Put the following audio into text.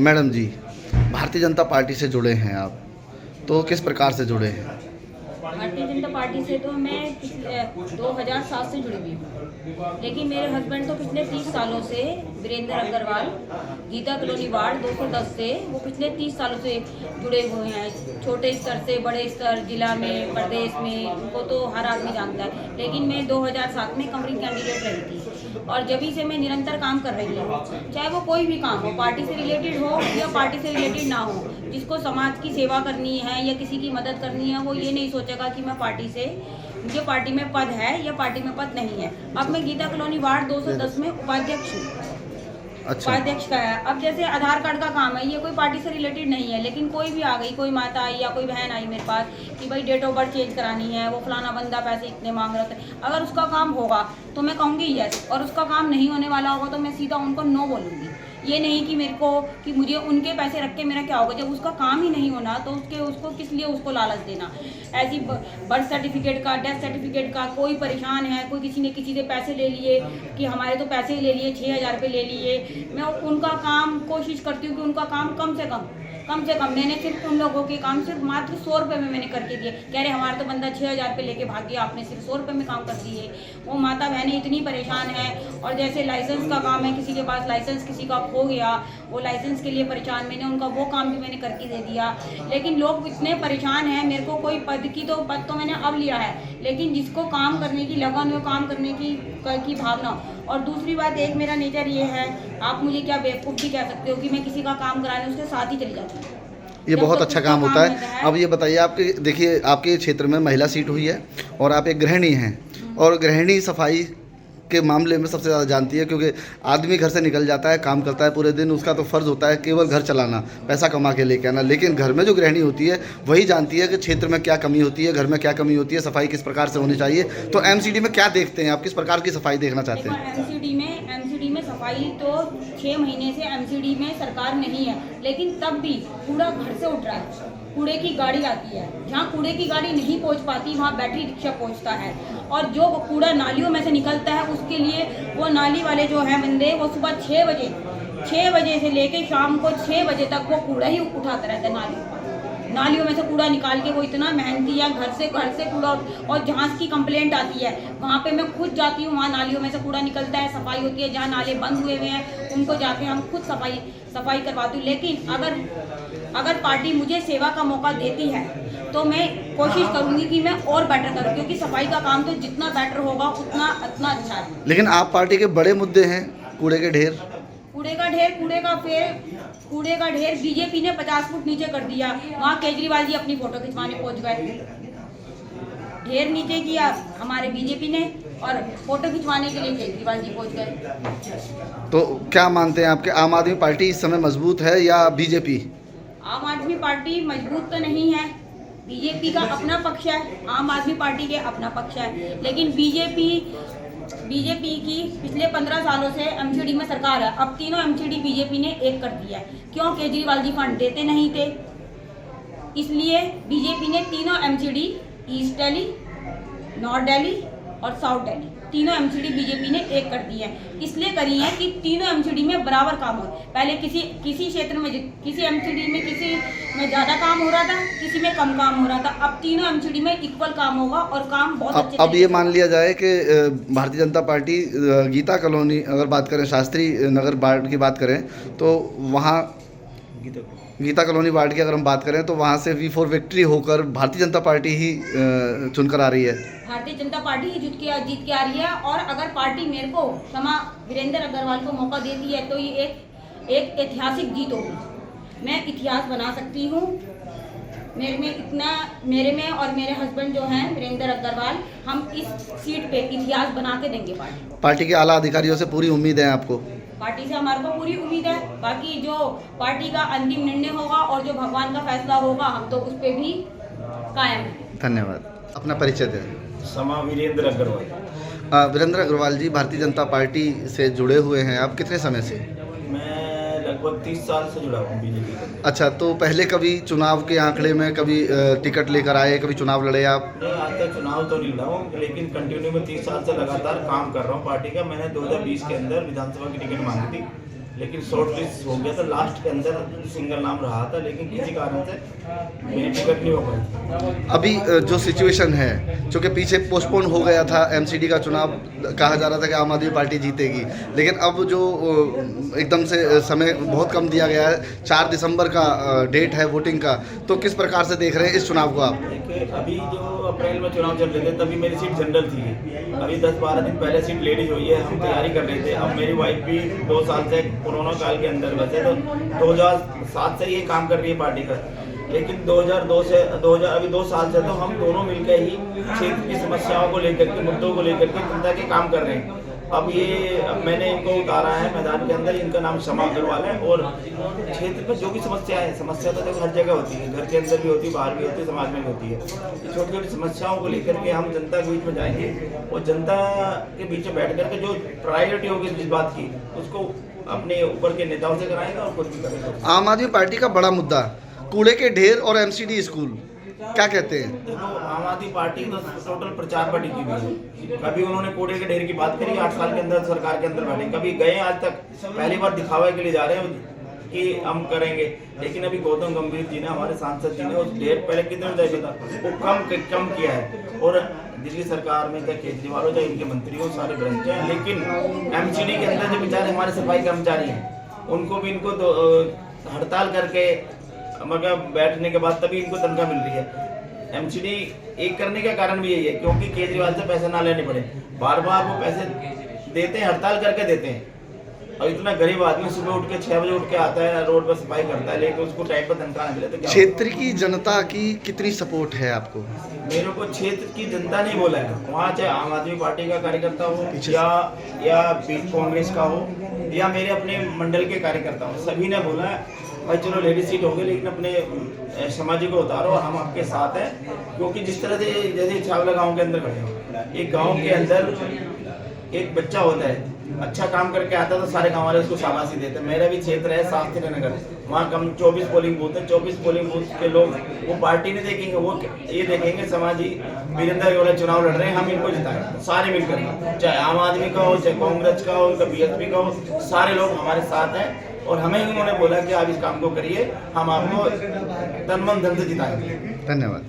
Madam जी, Bharatiya Janata party से जुड़े हैं आप, तो किस प्रकार से जुड़े हैं? भारतीय जनता पार्टी से तो मैं पिछले 2007 से जुड़ी हुई हूँ, लेकिन मेरे हस्बैंड तो पिछले 30 सालों से, वीरेंद्र अग्रवाल, गीता कॉलोनी वार्ड 210 से, वो पिछले 30 सालों से जुड़े हुए हैं। छोटे स्तर से बड़े स्तर, जिला में, प्रदेश में, उनको तो हर आदमी जानता है। लेकिन मैं 2007 में कमरिंग कैंडिडेट रही थी और जभी से मैं निरंतर काम कर रही हूँ, चाहे वो कोई भी काम हो, पार्टी से रिलेटेड हो या पार्टी से रिलेटेड ना हो। जिसको समाज की सेवा करनी है या किसी की मदद करनी है, वो ये नहीं सोचेगा कि मैं पार्टी से, मुझे पार्टी में पद है या पार्टी में पद नहीं है। अब मैं गीता कॉलोनी वार्ड 210 में उपाध्यक्ष हूँ। अच्छा। उपाध्यक्ष का है। अब जैसे आधार कार्ड का काम है, ये कोई पार्टी से रिलेटेड नहीं है, लेकिन कोई भी आ गई, कोई माता आई या कोई बहन आई मेरे पास कि भाई डेट ऑफ बर्थ चेंज करानी है, वो फलाना बंदा पैसे इतने मांग रहा था, अगर उसका काम होगा तो मैं कहूँगी यस, और उसका काम नहीं होने वाला होगा तो मैं सीधा उनको नो बोलूँगी। ये नहीं कि मेरे को कि मुझे उनके पैसे रख के मेरा क्या होगा, जब उसका काम ही नहीं होना तो उसको किस लिए उसको लालच देना। ऐसी बर्थ सर्टिफिकेट का, डेथ सर्टिफिकेट का, कोई परेशान है, कोई किसी ने किसी से पैसे ले लिए कि हमारे तो पैसे ही ले लिए, 6,000 रुपये ले लिए, मैं उनका काम कोशिश करती हूँ कि उनका काम कम से कम मैंने सिर्फ उन लोगों के काम सिर्फ मात्र 100 रुपये में मैंने करके दिए। कह रहे हमारा तो बंदा 6,000 रुपये लेके भाग गया, आपने सिर्फ 100 रुपये में काम कर दिए। वो माता बहनें इतनी परेशान हैं। और जैसे लाइसेंस का काम है, किसी के पास लाइसेंस किसी का खो गया, वो लाइसेंस के लिए परेशान, मैंने उनका वो काम भी मैंने करके दे दिया। लेकिन लोग इतने परेशान हैं, मेरे को कोई पद तो मैंने अब लिया है, लेकिन जिसको काम करने की लगन हो, काम करने की भावना। और दूसरी बात, एक मेरा नेचर ये है, आप मुझे क्या बेवकूफ़ भी कह सकते हो कि मैं किसी का काम कराने उसके साथ ही चली जाती हूँ। ये बहुत अच्छा काम होता है। अब ये बताइए, आपके देखिए आपके क्षेत्र में महिला सीट हुई है और आप एक गृहिणी हैं, और गृहिणी सफाई के मामले में सबसे ज़्यादा जानती है, क्योंकि आदमी घर से निकल जाता है, काम करता है पूरे दिन, उसका तो फ़र्ज़ होता है केवल घर चलाना, पैसा कमा के लेके आना, लेकिन घर में जो गृहिणी होती है वही जानती है कि क्षेत्र में क्या कमी होती है, घर में क्या कमी होती है, सफाई किस प्रकार से होनी चाहिए। तो एमसीडी में क्या देखते हैं आप, किस प्रकार की सफाई देखना चाहते हैं? एमसीडी में सफाई तो 6 महीने से एमसीडी में सरकार नहीं है, लेकिन तब भी कूड़ा घर से उठ रहा है। कूड़े की गाड़ी आती है, जहाँ कूड़े की गाड़ी नहीं पहुँच पाती वहाँ बैटरी रिक्शा पहुँचता है, और जो कूड़ा नालियों में से निकलता है उसके लिए वो नाली वाले जो हैं बंदे, वो सुबह 6 बजे से लेके शाम को 6 बजे तक वो कूड़ा ही उठाते रहते हैं। नालियों में से कूड़ा निकाल के वो इतना मेहनती है, घर से कूड़ा। और जहाँ की कंप्लेंट आती है वहाँ पे मैं खुद जाती हूँ, वहाँ नालियों में से कूड़ा निकलता है, सफाई होती है। जहाँ नाले बंद हुए हैं उनको जाके हम खुद सफाई करवाती हूँ। लेकिन अगर पार्टी मुझे सेवा का मौका देती है तो मैं कोशिश करूँगी कि मैं और बेटर करूँ, क्योंकि सफाई का काम तो जितना बेटर होगा उतना अच्छा है। लेकिन आप पार्टी के बड़े मुद्दे हैं कूड़े के ढेर, कूड़े का ढेर बीजेपी ने 50 फुट नीचे कर दिया, वहाँ केजरीवाल जी अपनी फोटो खिंचवाने पहुँच गए। ढेर नीचे किया हमारे बीजेपी ने, और फोटो खिंचवाने के लिए केजरीवाल जी पहुँच गए। तो क्या मानते हैं आपके आम आदमी पार्टी इस समय मजबूत है या बीजेपी? आम आदमी पार्टी मजबूत तो नहीं है, बीजेपी का अपना पक्ष है, आम आदमी पार्टी के अपना पक्ष है। लेकिन बीजेपी की पिछले 15 सालों से एमसीडी में सरकार है। अब तीनों एमसीडी बीजेपी ने एक कर दिया है। क्यों? केजरीवाल जी फंड देते नहीं थे, इसलिए बीजेपी ने तीनों MCD, east Delhi, north Delhi और साउथ दिल्ली, तीनों एमसीडी बीजेपी ने एक कर दी है। इसलिए करी है कि तीनों एमसीडी में बराबर काम हो। पहले किसी क्षेत्र में, किसी एमसीडी में किसी में ज़्यादा काम हो रहा था, किसी में कम काम हो रहा था। अब तीनों एमसीडी में इक्वल काम होगा और काम बहुत अच्छे। अब ये मान लिया जाए कि भारतीय जनता पार्टी गीता कॉलोनी, अगर बात करें शास्त्री नगर वार्ड की बात करें, तो वहाँ गीता कॉलोनी वार्ड की अगर हम बात करें तो वहाँ से V4 विक्ट्री होकर भारतीय जनता पार्टी ही चुनकर आ रही है। भारतीय जनता पार्टी ही जीत के आ रही है। और अगर पार्टी मेरे को वीरेंद्र अग्रवाल को मौका देती है तो ये एक ऐतिहासिक जीत होगी। मैं इतिहास बना सकती हूँ। मेरे में और मेरे हस्बैंड जो हैं वीरेंद्र अग्रवाल, हम इस सीट पे इतिहास बना के देंगे। पार्टी के आला अधिकारियों से पूरी उम्मीद है आपको? पार्टी से हमारे को पूरी उम्मीद है। बाकी जो पार्टी का अंतिम निर्णय होगा और जो भगवान का फैसला होगा, हम तो उस पर भी कायम हैं। धन्यवाद। अपना परिचय दें। वीरेंद्र अग्रवाल। वीरेंद्र अग्रवाल जी, भारतीय जनता पार्टी से जुड़े हुए हैं आप कितने समय से? मैं लगभग 30 साल से जुड़ा हूँ बीजेपी से। अच्छा, तो पहले कभी चुनाव के आंकड़े में कभी टिकट लेकर आए, कभी चुनाव लड़े आप? नहीं, आज तक चुनाव तो नहीं लड़ा हूँ, लेकिन कंटिन्यू में 30 साल से लगातार काम कर रहा हूँ पार्टी का। मैंने 2020 के अंदर विधानसभा की टिकट मांगी थी लेकिन शॉर्ट लिस्ट हो गया था, लास्ट के अंदर सिंगल नाम रहा था, लेकिन किसी कारण से मेरी टिकट नहीं हो पाई। अभी जो सिचुएशन है, चूँकि पीछे पोस्टपोन हो गया था एमसीडी का चुनाव, कहा जा रहा था कि आम आदमी पार्टी जीतेगी, लेकिन अब जो एकदम से समय बहुत कम दिया गया है, 4 दिसंबर का डेट है वोटिंग का, तो किस प्रकार से देख रहे हैं इस चुनाव को आप? देखिए, अभी जो अप्रैल में चुनाव चल रहे थे तभी मेरी सीट जनरल थी, अभी 10-12 दिन पहले सीट लेडीज हुई है, हम तैयारी कर रहे थे। अब मेरी वाइफ भी 2 साल से कोरोना काल के अंदर, वैसे तो 2007 से ये काम कर रही है पार्टी का, लेकिन 2002 से अभी 2 साल से तो हम दोनों मिलकर ही क्षेत्र की समस्याओं को लेकर के, मुद्दों को लेकर के जनता के काम कर रहे हैं। अब मैंने इनको उतारा है मैदान के अंदर, इनका नाम शमा अग्रवाल है, और क्षेत्र में जो भी समस्या है, समस्या तो देखो हर जगह होती है, घर के अंदर भी होती है, बाहर भी होती है, समाज में भी होती है। छोटी छोटी समस्याओं को लेकर के हम जनता के बीच में जाएंगे और जनता के बीच में बैठ करके जो प्रायोरिटी होगी जिस बात की, उसको अपने ऊपर के नेताओं से कराएंगे और कुछ भी करेंगे। आम आदमी पार्टी का बड़ा मुद्दा कूड़े के ढेर और एमसीडी स्कूल, क्या कहते हैं? देखो, आम आदमी पार्टी तो टोटल प्रचार पार्टी की हुई है। कभी उन्होंने कूड़े के ढेर की बात करी, 8 साल के अंदर सरकार के अंदर बैठे, कभी गए आज तक, पहली बार दिखावे के लिए जा रहे हैं कि हम करेंगे, लेकिन अभी गौतम गंभीर जी ने, हमारे सांसद जी ने उस ढेर पहले कितने चाहिए था वो कम किया है। और दिल्ली सरकार में चाहे केजरीवाल हो चाहे इनके मंत्री हो, सारे भ्रष्ट हैं, लेकिन एमसीडी के अंदर जो बेचारे हमारे सफाई कर्मचारी हैं, उनको भी हड़ताल करके मगर बैठने के बाद तभी इनको तनख्वाह मिल रही है। एमसीडी एक करने का कारण भी यही है, क्योंकि केजरीवाल से पैसे ना लेने पड़े, बार बार वो पैसे देते हैं, हड़ताल करके देते हैं। और इतना गरीब आदमी सुबह उठ के 6 बजे उठ के आता है, रोड पर सफाई करता है, लेकिन उसको टाइम पर तनख्वाह नहीं मिले तो क्या? क्षेत्र की जनता की कितनी सपोर्ट है आपको? मेरे को क्षेत्र की जनता नहीं बोला है, वहाँ चाहे आम आदमी पार्टी का कार्यकर्ता हो या कांग्रेस का हो या मेरे अपने मंडल के कार्यकर्ता हो, सभी ने बोला है भाई चलो लेडीज सीट होगी, लेकिन अपने समाजी को उतारो और हम आपके साथ हैं। क्योंकि जिस तरह से जैसे छावला गांव के अंदर खड़े हो, एक गांव के अंदर एक बच्चा होता है, अच्छा काम करके आता है तो सारे गांव वाले उसको शाबाशी देते हैं। मेरा भी क्षेत्र है शास्त्री नगर, वहाँ कम 24 पोलिंग बूथ है, 24 पोलिंग बूथ के लोग वो पार्टी नहीं देखेंगे, वो ये देखेंगे समाजी वीरेंद्र वाले चुनाव लड़ रहे हैं, हम इनको जिताएं, सारे मिलकर, चाहे आम आदमी का हो, चाहे कांग्रेस का हो, चाहे बीएसपी का हो, सारे लोग हमारे साथ हैं। और हमें ही उन्होंने बोला कि आप इस काम को करिए, हम आपको तन मन धन से जिताएंगे। धन्यवाद।